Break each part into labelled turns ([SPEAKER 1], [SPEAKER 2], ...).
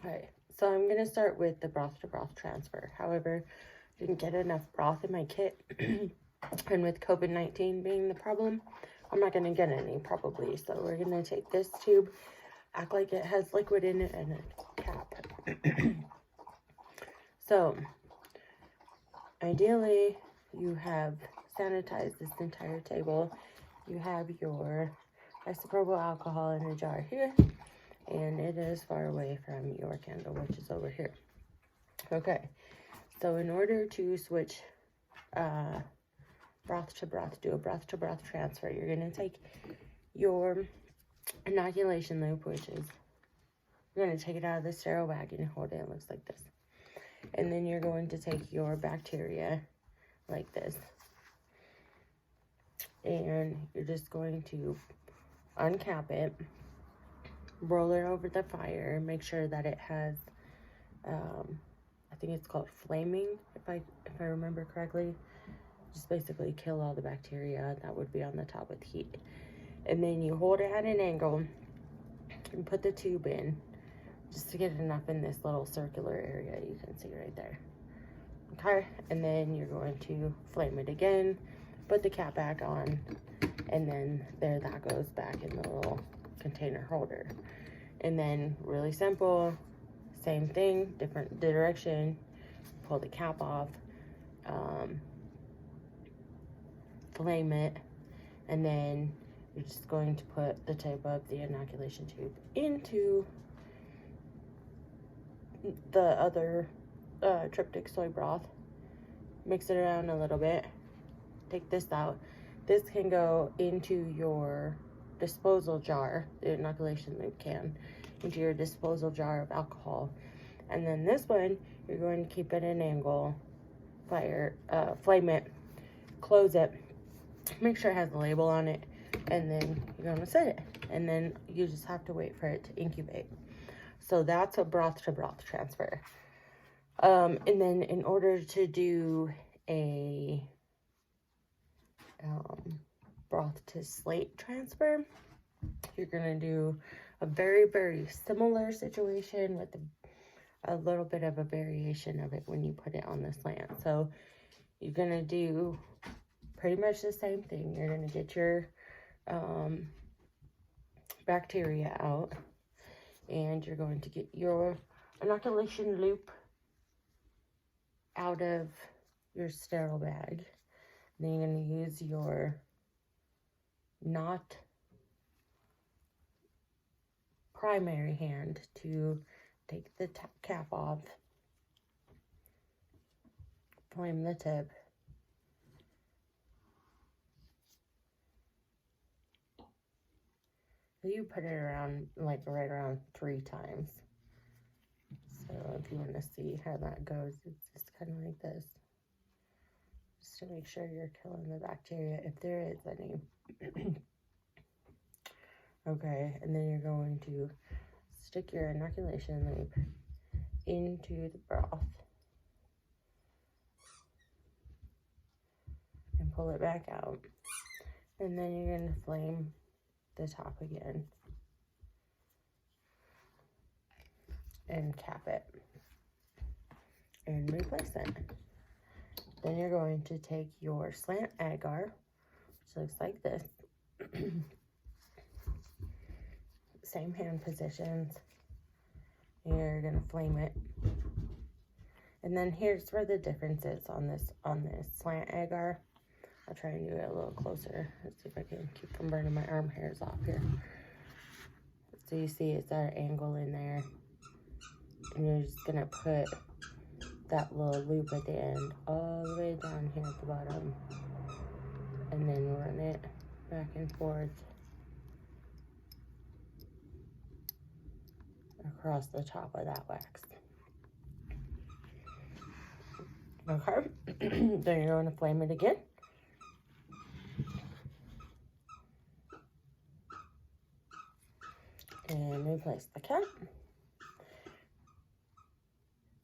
[SPEAKER 1] Alright, so I'm going to start with the broth to broth transfer. However, I didn't get enough broth in my kit. And with COVID-19 being the problem, I'm not going to get any probably. So we're going to take this tube, act like it has liquid in it, and a cap. So, ideally, you have sanitized this entire table. You have your isopropyl alcohol in a jar here, and it is far away from your candle, which is over here. Okay, so in order to switch broth to broth, do a broth to broth transfer, you're going to take your inoculation loop, which is, you're going to take it out of the sterile bag and hold it. It looks like this. And then you're going to take your bacteria like this. And you're just going to uncap it, roll it over the fire, make sure that it has, I think it's called flaming, if I remember correctly. Just basically kill all the bacteria that would be on the top with heat. And then you hold it at an angle and put the tube in, just to get enough in this little circular area you can see right there. Okay, and then you're going to flame it again, put the cap back on, and then there that goes back in the little container holder. And then really simple, same thing, different direction, pull the cap off, flame it, and then you're just going to put the tip of the inoculation tube into the other triptych soy broth, mix it around a little bit, take this out. This can go into your disposal jar, the inoculation loop can, into your disposal jar of alcohol. And then this one, you're going to keep it at an angle, flame it, close it, make sure it has a label on it, and then you're going to set it. And then you just have to wait for it to incubate. So that's a broth to broth transfer. And then in order to do a broth to slate transfer, you're going to do a very, very similar situation with a little bit of a variation of it when you put it on the slant. So you're going to do pretty much the same thing. You're going to get your bacteria out, and you're going to get your inoculation loop out of your sterile bag. Then you're going to use your not primary hand to take the cap off, flame the tip, you put it around, like right around 3 times. So if you want to see how that goes, it's just kind of like this. Just to make sure you're killing the bacteria, if there is any. Okay, and then you're going to stick your inoculation loop into the broth and pull it back out. And then you're going to flame the top again and cap it and replace it. Then you're going to take your slant agar, which looks like this. Same hand positions. You're going to flame it. And then here's where the difference is on this slant agar. I'll try and do it a little closer. Let's see if I can keep from burning my arm hairs off here. So you see it's at an angle in there. And you're just going to put that little loop at the end all the way down here at the bottom. And then run it back and forth across the top of that wax. Okay. Then you're going to flame it again. And replace the cap.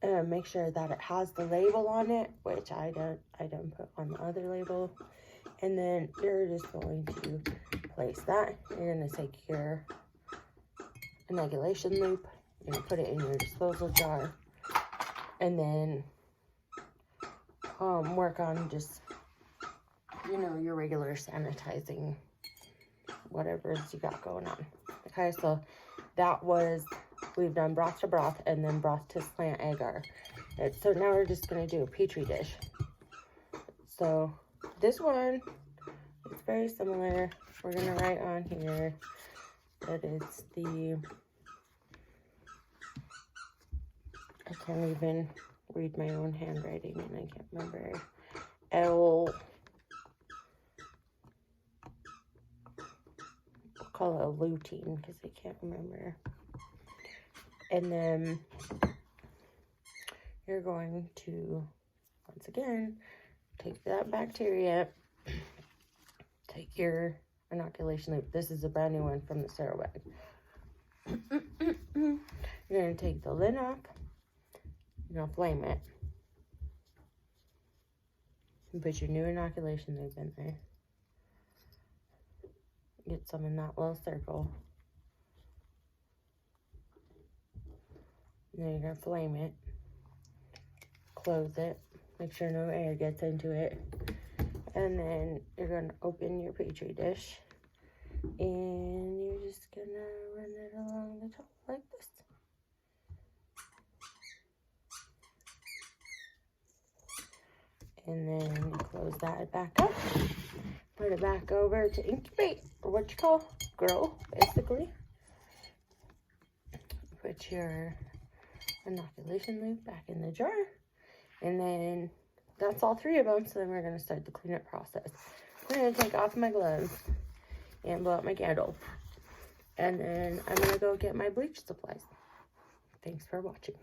[SPEAKER 1] And make sure that it has the label on it, which I don't put on the other label. And then you're just going to place that. You're going to take your inoculation loop You're going to put it in your disposal jar. And then work on just, you know, your regular sanitizing, whatever you got going on. Okay, so that was, we've done broth to broth and then broth to plant agar. So now we're just going to do a petri dish. So this one, it's very similar. We're going to write on here that it's the, I can't even read my own handwriting and I can't remember. We'll call it a lutein because I can't remember. And then you're going to, once again, take that bacteria, take your inoculation loop. This is a brand new one from the Sarah bag. You're going to take the lid off. You're going to flame it. And put your new inoculation loop in there. Get some in that little circle. And then you're going to flame it. Close it. Make sure no air gets into it. And then you're going to open your petri dish. And you're just going to run it along the top like this. And then you close that back up. Put it back over to incubate, or what you call grow, basically. Put your inoculation loop back in the jar. And then that's all 3 of them. So then we're going to start the cleanup process. I'm going to take off my gloves and blow out my candle. And then I'm going to go get my bleach supplies. Thanks for watching.